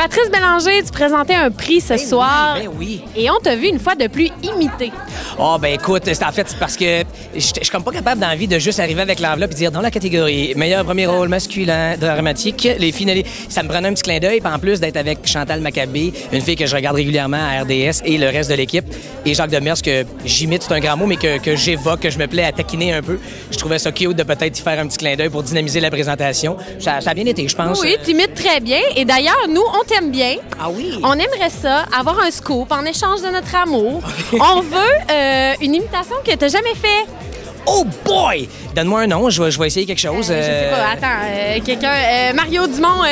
Patrice Bélanger, tu présentais un prix ce soir. Oui, ben oui. Et on t'a vu une fois de plus imiter. Oh, ben écoute, en fait, c'est parce que je suis comme pas capable dans la vie de juste arriver avec l'enveloppe et dire dans la catégorie meilleur premier rôle masculin dramatique, les finalistes. Ça me prenait un petit clin d'œil, puis en plus d'être avec Chantal Maccabé, une fille que je regarde régulièrement à RDS et le reste de l'équipe, et Jacques Demers, que j'imite, c'est un grand mot, mais que j'évoque, que je me plais à taquiner un peu. Je trouvais ça cute de peut-être y faire un petit clin d'œil pour dynamiser la présentation. Ça a bien été, je pense. Oui, tu imites très bien. Et d'ailleurs, nous, on t'aime bien. Ah oui? On aimerait ça, avoir un scoop en échange de notre amour. On veut une imitation que tu n'as jamais fait. Oh boy! Donne-moi un nom, je vais essayer quelque chose. Je sais pas, attends, quelqu'un... Mario Dumont,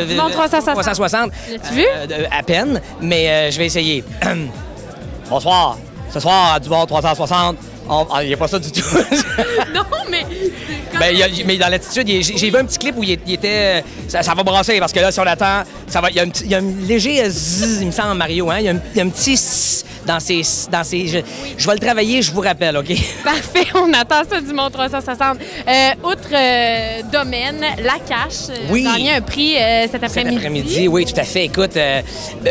Dumont 360. 360. L'as-tu vu? À peine, mais je vais essayer. Bonsoir. Ce soir, à Dumont 360, il n'y a pas ça du tout. Non, mais... Mais dans l'attitude, j'ai vu un petit clip où il était... Ça va brasser, parce que là, si on attend, il y a un léger zzz, il me semble, Mario, hein? Il y a un petit zzz dans ses... Je vais le travailler, je vous rappelle, OK? Parfait, on attend ça du Dumont 360. Outre domaine, La Cache, oui. gagné un prix cet après-midi. Cet après-midi, oui, tout à fait. Écoute,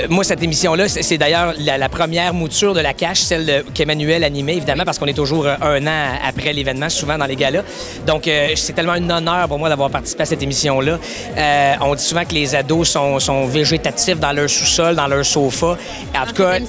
moi, cette émission-là, c'est d'ailleurs la première mouture de La Cache, celle qu'Emmanuel animait, évidemment, parce qu'on est toujours un an après l'événement, souvent dans les galas. Donc, c'est tellement un honneur pour moi d'avoir participé à cette émission-là. On dit souvent que les ados sont végétatifs dans leur sous-sol, dans leur sofa. En tout cas,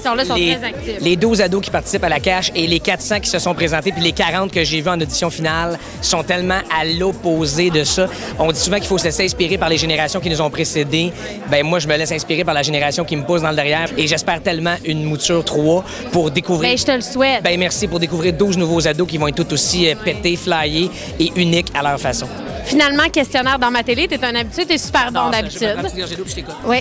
les 12 ados qui participent à La Cache et les 400 qui se sont présentés, puis les 40 que j'ai vus en audition finale sont tellement à l'opposé de ça. On dit souvent qu'il faut se laisser inspirer par les générations qui nous ont précédés. Ben moi, je me laisse inspirer par la génération qui me pousse dans le derrière et j'espère tellement une mouture 3 pour découvrir... Ben, je te le souhaite. Ben merci, pour découvrir 12 nouveaux ados qui vont être tout aussi pétés, flyés et uniques à leur façon. Finalement, questionnaire dans ma télé, t'es un habitué, t'es super bon d'habitude. Oui.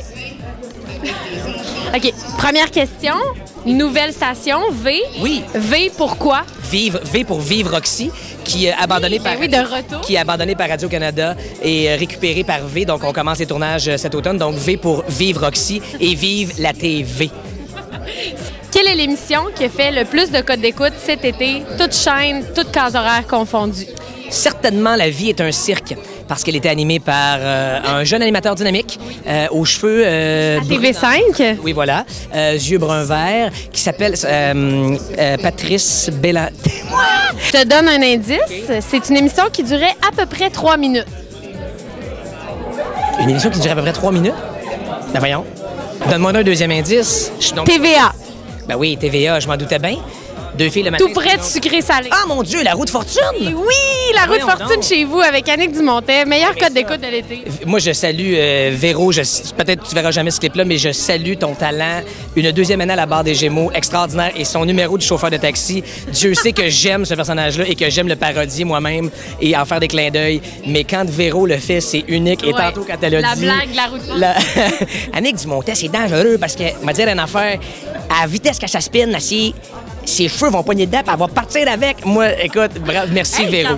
OK. Première question. Nouvelle station, V. Oui. V, pourquoi? V pour Vive Roxy, qui est abandonné qui est abandonné par Radio-Canada et récupéré par V. Donc, on commence les tournages cet automne. Donc, V pour Vive Roxy et Vive la TV. Quelle est l'émission qui a fait le plus de codes d'écoute cet été, toute chaîne, toute case horaire confondue? Certainement, La vie est un cirque, parce qu'elle était animée par un jeune animateur dynamique, aux cheveux... à TV5? Oui, voilà. Yeux brun-vert, qui s'appelle Patrice Bélanger. Je te donne un indice. Okay. C'est une émission qui durait à peu près 3 minutes. Une émission qui durait à peu près 3 minutes? Ben voyons. Donne-moi un deuxième indice. TVA. Ben oui, TVA, je m'en doutais bien. Deux filles le matin. Tout près de sucré-salé. Ah, mon Dieu, La roue de fortune! Et oui, La roue de fortune chez vous avec Annick Dumontet. Meilleur code d'écoute de l'été. Moi, je salue Véro. Peut-être que tu verras jamais ce clip-là, mais je salue ton talent. Une deuxième année à la barre des Gémeaux, extraordinaire. Et son numéro de chauffeur de taxi. Dieu sait que j'aime ce personnage-là et que j'aime le parodier moi-même et en faire des clins d'œil. Mais quand Véro le fait, c'est unique. Et tantôt, quand elle a dit... La blague, La roue de fortune. Annick Dumontet, c'est dangereux parce que, on va dire une affaire, à la vitesse qu'elle s'aspine, ses cheveux vont poigner dedans, puis elle va partir avec. Moi, écoute, bravo, merci Véro.